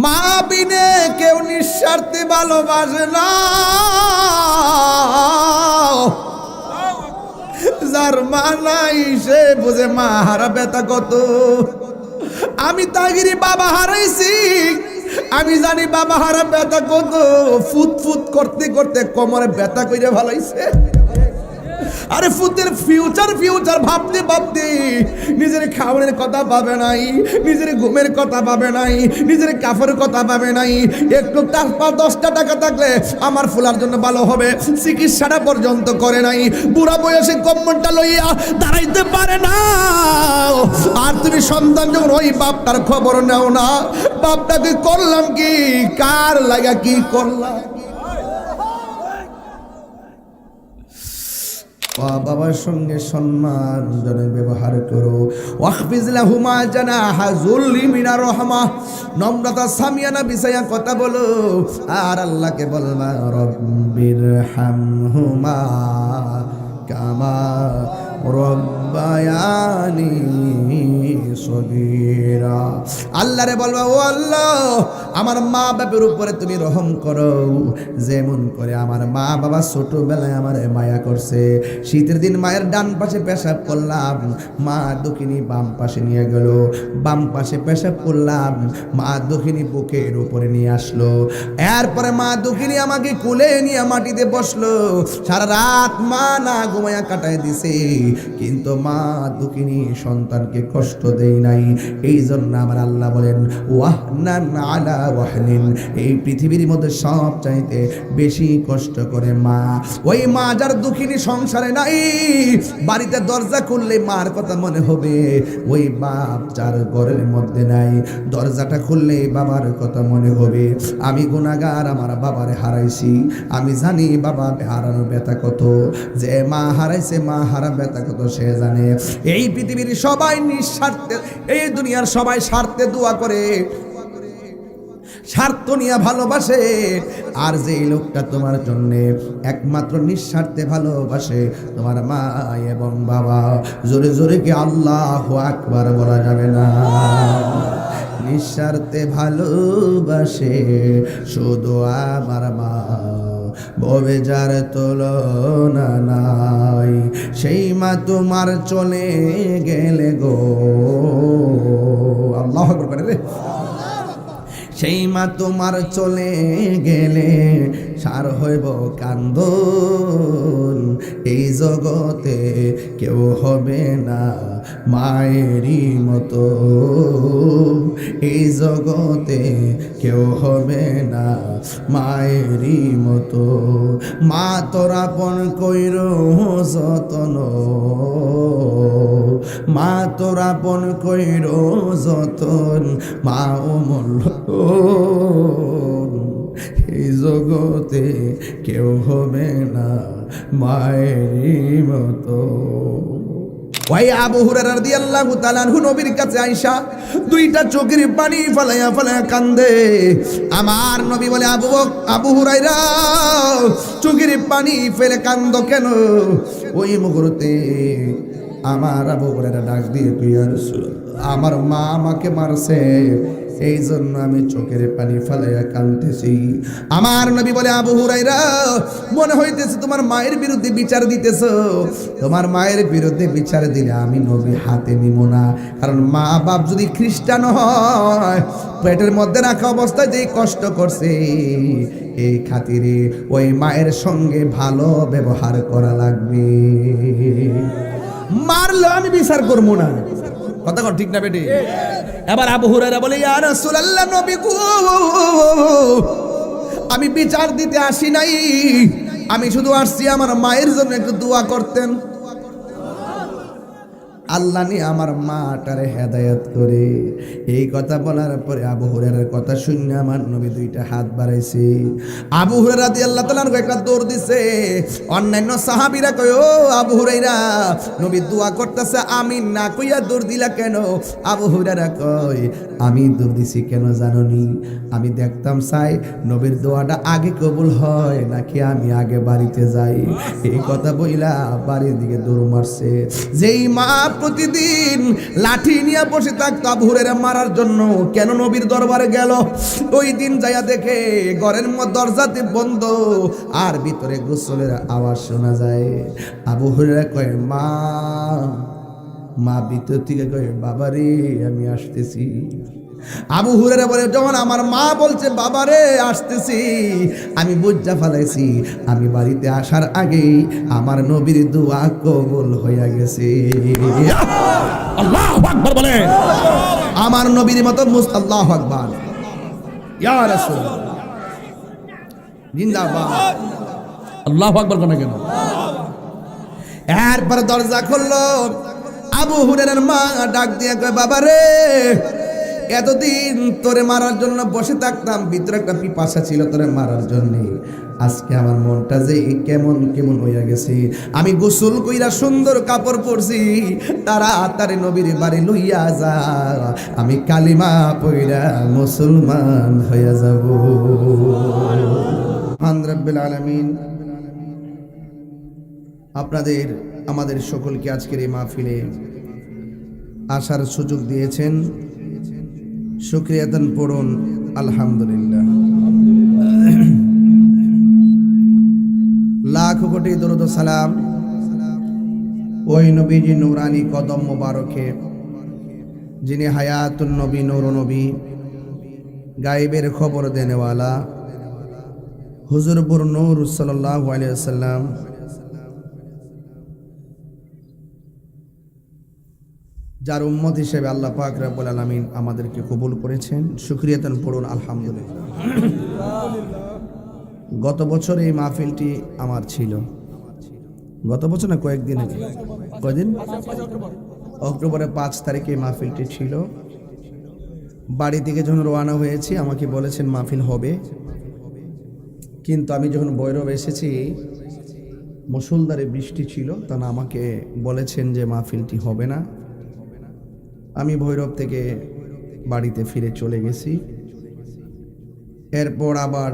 মা বিনে কেউ নিঃস্বার্থে ভালোবাসে না। যার মা নাই সে বুঝে মা হারা ব্যথা কত। আমি তাগিরি বাবা হারাইছি, আমি জানি বাবা হারা ব্যথা কত। ফুট ফুট করতে করতে কোমরে ব্যথা কইরা ভালাইছে। আরে ফুতের ফিউচার ভাবতে ভাবতে নিজের খাওয়ানোর কথা পাবে নাই, নিজের ঘুমের কথা পাবে নাই, নিজের কাপড়ের কথা পাবে নাই। একটু 10টা টাকা থাকলে আমার ফুলার জন্য ভালো হবে, চিকিৎসাটা পর্যন্ত করে নাই। বুড়া বয়সে কম্বলটা লইয়া দাঁড়াইতে পারে না। আর তুমি সন্তান যখন ওই বাপটার খবর নাও না, বাপটাকে করলাম কি, কার লাগা কি করলাম। বাবার সঙ্গে সম্মান জনে ব্যবহার করো। ওয়াখফিজ লাহুমা জানাহা যুল্লি মিনার রাহমা, নম্রতা সামিয়ানা বিছায়া কথা বলো। আর আল্লাহকে বলবা রব্বিরহামহুমা কামা রব্বায়ানি সগীরা। আল্লাহরে বলবা, ও আল্লাহ আমার মা বাবার উপরে তুমি রহম করো, যেমন করে আমার মা বাবা ছোটবেলায় আমার মায়া করছে। শীতের দিন মায়ের ডান পাশে পেশাব করলাম, মা দক্ষিণী বাম পাশে নিয়ে গেল। বাম পাশে পেশাব করলাম, মা দক্ষিণী বুকের উপরে নিয়ে আসলো। এরপরে মা দক্ষিণী আমাকে কোলে নিয়ে মাটিতে বসলো। সারা রাত মা না ঘুমায়া কাটায় দিছে, কিন্তু মা দুঃখিনী সন্তানকে কষ্ট দেই নাই। এই জন্য আমার আল্লাহ বলেন ওয়াহনান আলা ওয়াহনিন, এই পৃথিবীর মধ্যে সব চাইতে বেশি কষ্ট করে মা। ওই মা যার দুঃখিনী সংসারে নাই, বাড়িতে দরজা খুললে মার কথা মনে হবে। ওই বাপ যার ঘরের মধ্যে নাই, দরজাটা খুললে বাবার কথা মনে হবে। আমি গুনাহগার, আমার বাবারে হারাইছি, আমি জানি বাবা হারানোর ব্যথা কত। যে মা হারাইছে, মা হারা ব্যথা কত সে জানে। এই পৃথিবীর সবাই নিঃস্বার্থে, এই দুনিয়ার সবাই স্বার্থে দোয়া করে, স্বার্থ নিয়ে ভালোবাসে। আর যে লোকটা তোমার জন্য একমাত্র নিঃস্বার্থে ভালোবাসে, তোমার মা এবং বাবা। জোরে জোরে কি আল্লাহু আকবার বলা যাবে না? নিঃস্বার্থে ভালোবাসে শুধু আমার মা, ববে যার তুলনা নাই। সেই মা তোমার চলে গেলে গো, আল্লাহু আকবার রে। সেই মা তোমার চলে গেলে সার হইব কান্দন। এই জগতে কেউ হবে না মায়েরই মতো, এই জগতে কেউ হবে না মায়েরই মতো। মা তোরা পন কইর যতন, মা তোরা পন কইর যতন, মা অমূল্য এই জগতে কেউ হবে না মায়েরই মতো। ওই আবু হুরায়রা রাদিয়াল্লাহু তাআলা আনহু নবীর কাছে আয়েশা দুইটা চোখের পানি ফলায়া ফলায়া কান্দে। আমার নবী বলে, আবু হুরায়রা চোখের পানি ফেলে কান্দো কেন? ওই মুহূর্তে আমার আবু হুরায়রা ডাক দিয়ে কই, ইয়া রাসূলুল্লাহ, আমার মা আমাকে মারছে, এই জন্য আমি চোখের পানি ফেলাইয়া কাঁদতেছি। আমার নবী বলে, আবু হুরায়রা মনে হইতেছে তোমার মায়ের বিরুদ্ধে বিচার দিতেছ। তোমার মায়ের বিরুদ্ধে বিচার দিলে আমি নবী হাতে নিব না। কারণ মা বাপ যদি খ্রিস্টান হয়, পেটের মধ্যে রাখা অবস্থায় যেই কষ্ট করছে, এই খাতিরে ওই মায়ের সঙ্গে ভালো ব্যবহার করা লাগবে। মারলে আমি বিচার করবো না। কথা কন ঠিক না বেটি? এবার আবু হুরায়রা বলে, ইয়া রাসূলুল্লাহ, নবী গো, আমি বিচার দিতে আসি নাই, আমি শুধু আসছি আমার মায়ের জন্য একটু দোয়া করতেন। আল্লাহ নিয়ে আমার মাটারে হেদায়েত করে। এই কথা বলার পরে আবু হুরায়রার কথা শুনে আমার নবী দুইটা হাত বাড়াইছে। আবু হুরায়রা রাদিয়াল্লাহু তাআলা একটা দৌড় দিছে। অন্যান্য সাহাবীরা কয়, ও আবু হুরায়রা, নবী দোয়া করতেছে, আমিন না কইয়া দৌড় দিলা কেন? আবু হুরায়রা কয়, আমি দৌড় দিছি কেন জানোনি? আমি দেখতাম চাই নবীর দোয়াটা আগে কবুল হয় নাকি আমি আগে বাড়িতে যাই। এই কথা বইলা বাড়ির দিকে দৌড় মারছে। যেই মা প্রতিদিন লাঠি নিয়ে বসে থাকতো আবু হুরায়রা মারার জন্য। কেন নবীর দরবারে গেল? ওই দিন যাইয়া দেখে ঘরের মধ্যে দরজাতে বন্ধ আর ভিতরে গোসলের আওয়াজ শোনা যায়। আবু হুরায়রা কয় মা ভিতর থেকে কয় বাবারে আমি আসতেছি। আবু হুরায়রা বলে যখন আমার মা বলছে বাবারে আসতেছি, আমি বুঝা ফেলাইছি আমি বাড়িতে আসার আগেই আমার নবীর দোয়া কবুল হইয়া গেছে। আল্লাহু আকবার বলে, আমার নবীর মতো আল্লাহু আকবার, ইয়া রাসূলুল্লাহ জিন্দাবাদ। আল্লাহু আকবার কোন কেন? এরপর দরজা খুললো, আবু হুরায়রার মা ডাক দিয়ে কয় বাবারে এতদিন তোরে মারার জন্য বসে থাকতাম, ভিতরে একটা পিপাসা ছিল তোরে মারার জন্য। আজকে আমার মনটা যে কেমন কেমন হইয়া গেছে। আমি গোসল কইরা সুন্দর কাপড় পরছি, তাড়াতাড়ি নবীর বাড়ি লইয়া যা, আমি কালিমা পইরা মুসলমান হইয়া যাব। রাব্বিল আলামিন আপনাদের আমাদের সকলকে আজকের এই মাহফিলে আসার সুযোগ দিয়েছেন, শুকরিয়াতান পড়ুন আলহামদুলিল্লাহ। লাখ কোটি দরুদ ও সালাম ওই নবীজি নূরানি কদম মোবারকে, যিনি হায়াতুন নবী, নূর নবী, গায়েবের খবর দেনেওয়ালা হুজুরপুর নূর সাল্লাল্লাহু আলাইহি ওয়াসাল্লাম, যার উম্মত হিসেবে আল্লাহ পাক রব্বুল আলামিন আমাদেরকে কবুল করেছেন। শুকরিয়াতান পড়ুন আলহামদুলিল্লাহ। গত বছর এই মাহফিলটি আমার ছিল, গত বছর না কয়েকদিন আগে, কয়দিন, অক্টোবরের 5 তারিখে এই মাহফিলটি ছিল। বাড়ি থেকে যখন রওনা হয়েছি আমাকে বলেছেন মাহফিল হবে, কিন্তু আমি যখন ভৈরব এসেছি মুষলধারে বৃষ্টি ছিল, তখন আমাকে বলেছেন যে মাহফিলটি হবে না। আমি ভৈরব থেকে বাড়িতে ফিরে চলে গেছি। এরপর আবার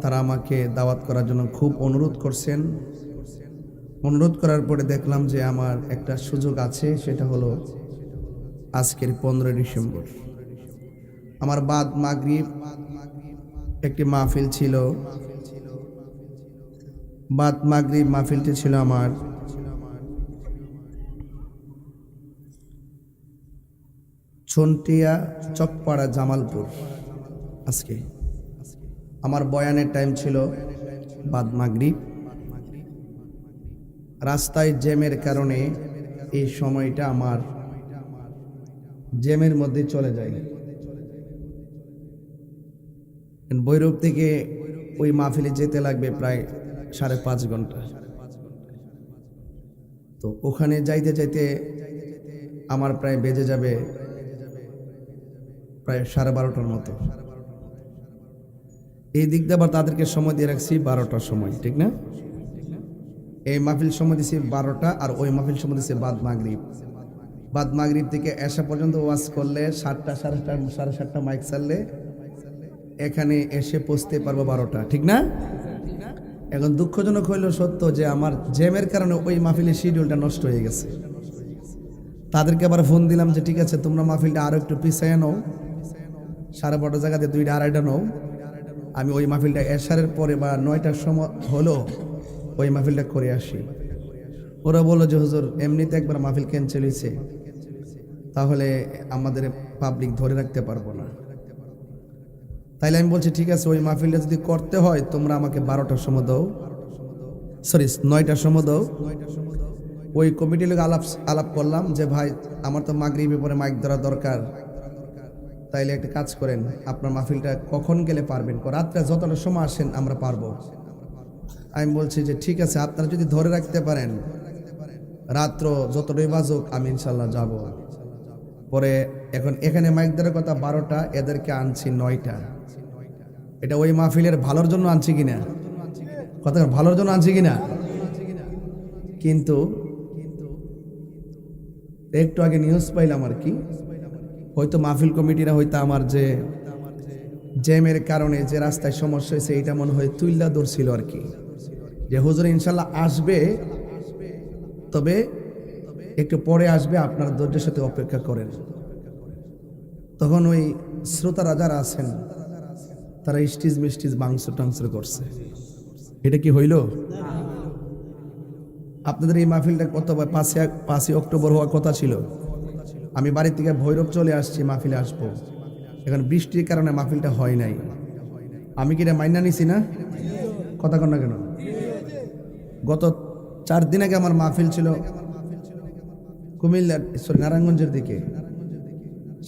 তারা আমাকে দাওয়াত করার জন্য খুব অনুরোধ করছেন। অনুরোধ করার পরে দেখলাম যে আমার একটা সুযোগ আছে, সেটা হলো আজকের 15 ডিসেম্বর আমার বাদ মাগরিব একটি মাহফিল ছিল। বাদ মাগরিব মাহফিলটি ছিল আমার ছন্টিয়া চকপাড়া জামালপুর। আজকে আমার বয়ানের টাইম ছিল বাদ মাগরিব। রাস্তায় জ্যামের কারণে এই সময়টা আমার জ্যামের মধ্যে চলে যায়। ভৈরব থেকে ওই মাহফিলে যেতে লাগবে প্রায় 5.5 ঘন্টা। তো ওখানে যাইতে যাইতে আমার প্রায় বেজে যাবে প্রায় 12:30টার মতো। এই দিক দিয়ে আবার তাদেরকে সময় দিয়ে রাখছি 12টার সময়, ঠিক না? এই মাহফিল সময় দিয়েছি 12টা, আর ওই মাহফিল সময় দিয়েছি বাদ মাগরিব। বাদ মাগরিব থেকে এসা পর্যন্ত ওয়াজ করলে 7টা, 7:30 মাইক চাললে এখানে এসে পৌঁছতে পারবো 12টা, ঠিক না? এখন দুঃখজনক হইল সত্য যে আমার জ্যামের কারণে ওই মাহফিলের শিডিউলটা নষ্ট হয়ে গেছে। তাদেরকে আবার ফোন দিলাম যে ঠিক আছে তোমরা মাহফিলটা আরো একটু পিছায় নাও, 12:30 জায়গাতে 2টা 2:30 নাও। আমি ওই মাহফিলটা এশারের পরে বা 9টার সময় হলো ওই মাহফিলটা করে আসি। ওরা বললো যে হুজুর এমনিতে একবার মাহফিল ক্যান্সেল হয়েছে, তাহলে আমাদের পাবলিক ধরে রাখতে পারবো না। তাইলে আমি বলছি ঠিক আছে ওই মাহফিলটা যদি করতে হয় তোমরা আমাকে 12টার সময় দাও, 9টার সময় দাও। ওই কমিটির লোক আলাপ করলাম যে ভাই আমার তো মাগরিবের পরে মাইক ধরা দরকার, তাইলে একটা কাজ করেন আপনার মাহফিলটা কখন গেলে পারবেন, রাত্রে যতটা সময় আসেন আমরা পারবো। আমি বলছি যে ঠিক আছে আপনারা যদি ধরে রাখতে পারেন রাত্র যতটাই বাজুক আমি ইনশাল্লাহ যাব। পরে এখন এখানে মাইক ধরার কথা 12টা, এদেরকে আনছি 9টা। এটা ওই মাহফিলের ভালোর জন্য আনছি কিনা, কথা ভালোর জন্য আনছি কিনা? কিন্তু একটু আগে নিউজ পাইলাম আর কি, হয়তো মাহফিল কমিটিরা হয়তো আমার যে জ্যামের কারণে যে রাস্তায় সমস্যা হয়েছে এটা মনে হয় তুইল্লা ধরছিল আর কি, যে হুজুর ইনশাল্লাহ আসবে, তবে একটু পরে আসবে, আপনার ধৈর্যের সাথে অপেক্ষা করেন। তখন ওই শ্রোতারা যারা আছেন তারা স্টিজ মিস্টিজ বাংসুর টাংসুর করছে। এটা কি হইল? আপনাদের এই মাহফিলটা কত 5ই অক্টোবর হওয়ার কথা ছিল। আমি বাড়ি থেকে ভৈরব চলে আসছি, মাহফিলে আসবো। এখন বৃষ্টির কারণে মাহফিলটা হয় নাই। আমি কি এটা মাইনা নিছি না? কথা কন না কেন? গত 4 দিন আগে আমার মাহফিল ছিল কুমিল্লা, নারায়ণগঞ্জের দিকে।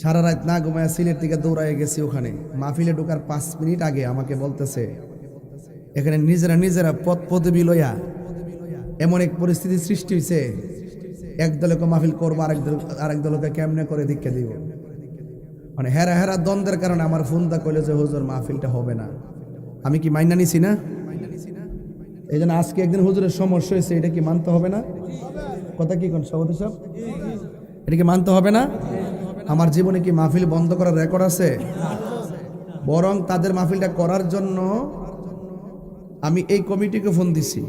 সারা রাত না ঘুমায় সিলেট থেকে দৌড়ায় গেছি ওখানে। মাহফিলে ঢোকার 5 মিনিট আগে আমাকে বলতেছে এখানে নিজেরা পথ পদবি লইয়া এমন এক পরিস্থিতি সৃষ্টি হয়েছে, এক দলকে মাহফিল করবো, আরেক দলকে কেমনে করে দীক্ষা দিব। মানে হেরা দ্বন্দ্বের কারণে আমার ফোনটা কইলো যে হুজুর মাহফিলটা হবে না। আমি কি মাইনা নিছি না? এই জন্য আজকে একদিন হুজুরের সমস্যা হয়েছে, এটা কি মানতে হবে না? কথা কি কোন সভাপতি সাহেব, এটা কি মানতে হবে না? আমার জীবনে কি মাহফিল বন্ধ করার রেকর্ড আছে? বরং তাদের মাহফিলটা করার জন্য আমি এই কমিটিকে ফোন দিছি,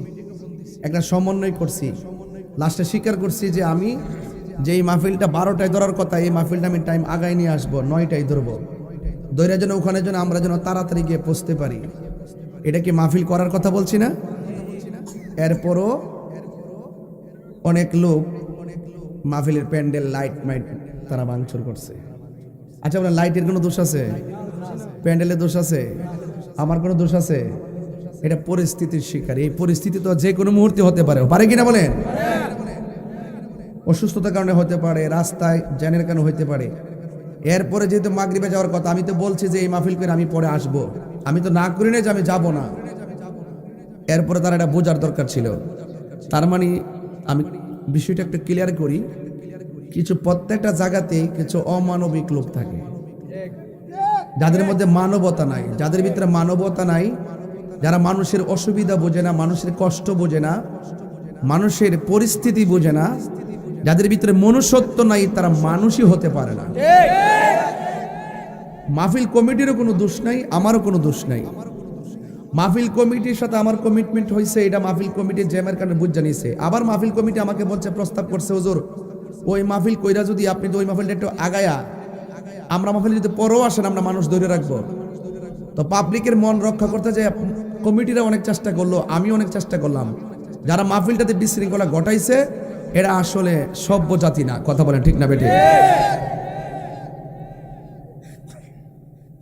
একটা সমন্বয় করছি। লাস্টে স্বীকার করছি যে আমি যে এই মাহফিলটা 12টায় ধরার কথা, এই মাহফিলটা আমি টাইম আগায় নিয়ে আসবো, 9টায় ধরবো। দৈরা যেন ওখানে যেন আমরা যেন তাড়াতাড়ি গিয়ে পৌঁছতে পারি। এটা কি মাহফিল করার কথা বলছি না? এরপরও অনেক লোক মাহফিলের প্যান্ডেল লাইট তারা ভাঙচুর করছে। আচ্ছা, আপনার লাইটের কোনো দোষ আছে? প্যান্ডেলের দোষ আছে? আমার কোনো দোষ আছে? এটা পরিস্থিতির শিকার। এই পরিস্থিতি তো যে কোনো মুহূর্তে হতে পারে কিনা বলেন? অসুস্থতার কারণে হতে পারে, রাস্তায় জ্যানের কারণে হতে পারে। এরপরে যেহেতু মাগরিবে যাওয়ার কথা, আমি তো বলছি যে এই মাহফিল করে আমি পরে আসব, আমি তো না করি না যে আমি যাব না। এরপরে তার এটা বোঝার দরকার ছিল। তার মানে আমি বিষয়টা একটু ক্লিয়ার করি, কিছু প্রত্যেকটা জায়গাতে কিছু অমানবিক লোক থাকে, যাদের মধ্যে মানবতা নাই, যাদের ভিতরে মানবতা নাই, যারা মানুষের অসুবিধা বোঝে না, মানুষের কষ্ট বোঝে না, মানুষের পরিস্থিতি বোঝে না, যাদের ভিতরে মনুষ্যত্ব নাই, তারা মানুষই হতে পারে না। মাহফিল কমিটিরও কোনো দোষ নাই, আমারও কোনো দোষ নাই। মাহফিল কমিটির সাথে আমার কমিটমেন্ট হয়েছে, এটা মাহফিল কমিটির জ্যামের কারণে বুঝ জানিয়েছে। আবার মাহফিল কমিটি আমাকে বলছে, প্রস্তাব করছে, হুজুর ওই মাহফিল কইরা যদি আপনি তো ওই মাহফিলটা একটু আগায়া আমরা মাহফিল যদি পরেও আসেন আমরা মানুষ ধরে রাখবো। তো পাবলিকের মন রক্ষা করতে যে কমিটিরা অনেক চেষ্টা করলো, আমি অনেক চেষ্টা করলাম। যারা মাহফিলটাতে বিশৃঙ্খলা ঘটাইছে এরা আসলে সভ্য জাতি না। কথা বলেন ঠিক না বেটে?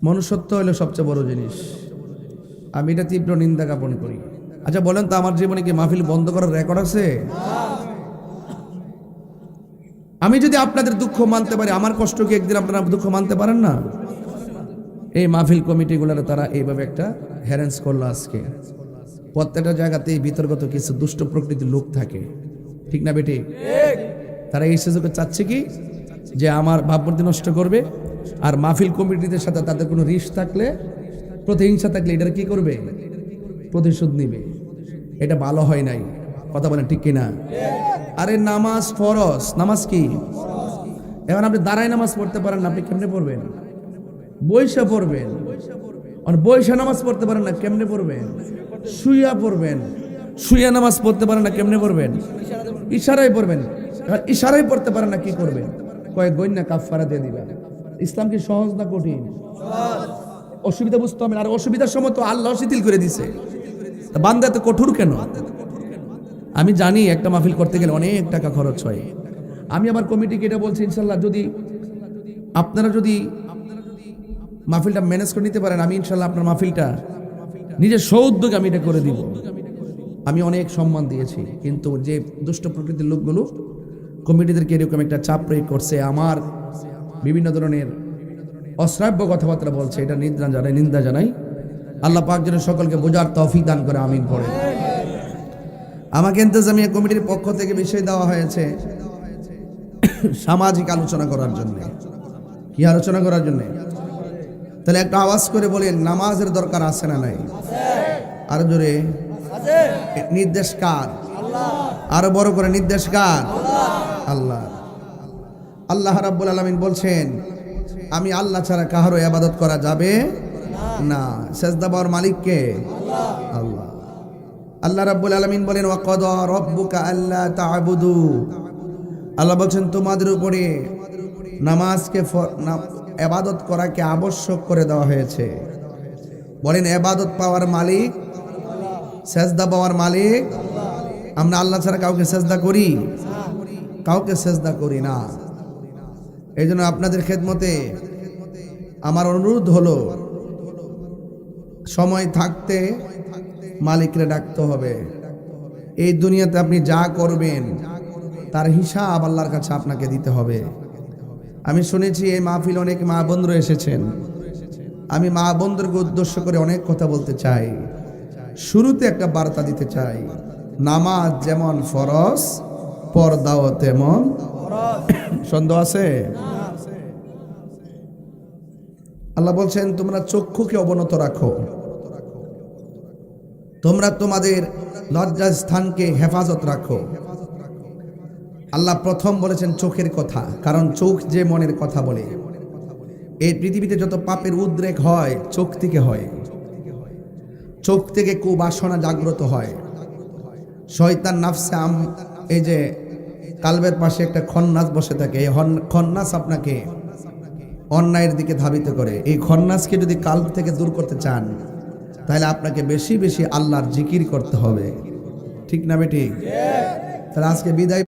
মনুষ্যত্ব হলো সবচেয়ে বড় জিনিস। আমি এটা তীব্র নিন্দা জ্ঞাপন করি। আচ্ছা বলেন তো, আমার জীবনে কি মাহফিল বন্ধ করার রেকর্ড আছে? আমি যদি আপনাদের দুঃখ মানতে পারি, আমার কষ্ট কি একদিন আপনারা দুঃখ মানতে পারেন না? এই মাহফিল কমিটিগুলোর তারা এইভাবে একটা হ্যারেন্স করলো। আজকে প্রত্যেকটা জায়গাতেই বিতর্কত কিছু দুষ্ট প্রকৃতির লোক থাকে, ঠিক না বেটি? তারা এই সুযোগে চাচ্ছে কি যে আমার ভাবমূর্তি নষ্ট করবে, আর মাহফিল কমিটিদের সাথে তাদের কোনো রিশ থাকলে, প্রতিহিংসা থাকলে এটার কি করবে? প্রতিশোধ নিবে। এটা ভালো হয় নাই। কথা বলেন ঠিক কিনা? আরে নামাজ ফরজ, নামাজ কি? এখন আপনি দাঁড়ায় নামাজ পড়তে পারেন না, আপনি কেমনে পড়বেন? বৈশা পড়বেন। আর বৈশা নামাজ পড়তে পারেন না, কেমনে পড়বেন? শুইয়া পড়বেন। শুইয়া নামাজ পড়তে পারেন না, কেমনে পড়বেন? ইশারায় পড়বেন। আর ইশারায় পড়তে পারেন না, কি করবেন? কয়েক গণ্যা কাফারা দিয়ে দিবেন। ইসলাম কি সহজ না কঠিন? অসুবিধা বুঝতে হবে। আর অসুবিধার সময় তো আল্লাহ শিথিল করে দিছে, বান্দা এত কঠোর কেন? আমি জানি একটা মাহফিল করতে গেলে অনেক টাকা খরচ হয়। আমি আমার কমিটিকে এটা বলছি, ইনশাল্লাহ যদি আপনারা যদি মাহফিলটা ম্যানেজ করে নিতে পারেন, আমি ইনশাল্লাহ আপনার মাহফিলটা নিজের সৌদ্যোগে আমি এটা করে দিব। আমি অনেক সম্মান দিয়েছি, কিন্তু যে দুষ্ট প্রকৃতির লোকগুলো কমিটিদেরকে এরকম একটা চাপ প্রয়োগ করছে, আমার বিভিন্ন ধরনের অশ্রাব্য কথাবার্তা বলছে, এটা নিন্দা জানাই। আল্লাহ পাক যেন সকলকে বোঝার তৌফিক দান করে, আমিন পড়ে। আমাকে ইন্তেজামিয়া কমিটির পক্ষ থেকে বিষয় দেওয়া হয়েছে সামাজিক আলোচনা করার জন্য। কি আলোচনা করার জন্য? তাহলে একটা আওয়াজ করে বলেন, নামাজের দরকার আছে না নাই? আরো জোরে। নির্দেশ কার? আরো বড় করে, নির্দেশ কার? আল্লাহ। আল্লাহ রাব্বুল আলামিন বলছেন, আমি আল্লাহ ছাড়া কাহারও ইবাদত করা যাবে না। সেজদা পাওয়ার মালিক কে? আল্লাহ। আল্লাহ রাব্বুল আলামিন বলেন, ওয়া কাদা রাব্বুকা আল্লা তা'বুদু, আল্লাহ বলছেন তোমাদের উপরে নামাজকে ইবাদত করাকে আবশ্যক করে দেওয়া হয়েছে। বলেন ইবাদত পাওয়ার মালিক, সেজদা পাওয়ার মালিক। আমরা আল্লাহ ছাড়া কাউকে সেজদা করি? কাউকে সেজদা করি না। এই জন্য আপনাদের খেদমতে আমার অনুরোধ হলো, সময় থাকতে মালিকরে ডাকতে হবে। এই দুনিয়াতে আপনি যা করবেন তার হিসাব আল্লাহর কাছে আপনাকে দিতে হবে। আমি শুনেছি এই মাহফিল অনেক মা বন্ধুরা এসেছেন। আমি মা বন্ধুকে উদ্দেশ্য করে অনেক কথা বলতে চাই। শুরুতে একটা বার্তা দিতে চাই, নামাজ যেমন ফরজ, পর্দাও তেমন। সন্দেহ আছে? আল্লাহ বলছেন তোমরা চক্ষুকে অবনত রাখো, তোমরা তোমাদের লজ্জার স্থানকে হেফাজত রাখো। আল্লাহ প্রথম বলেছেন চোখের কথা, কারণ চোখ যে মনের কথা বলে। এই পৃথিবীতে যত পাপের উদ্রেক হয় চোখ থেকে হয়। চোখ থেকে কুবাসনা জাগ্রত হয়। শয়তান নাফসে এই যে কালবের পাশে একটা খন্নাস বসে থাকে, এই খন্নাস আপনাকে অন্যায়ের দিকে ধাবিত করে। এই খন্নাসকে যদি কাল্ব থেকে দূর করতে চান তাহলে আপনাকে বেশি বেশি আল্লাহর জিকির করতে হবে। ঠিক না বেটি? তাহলে আজকে বিদায়।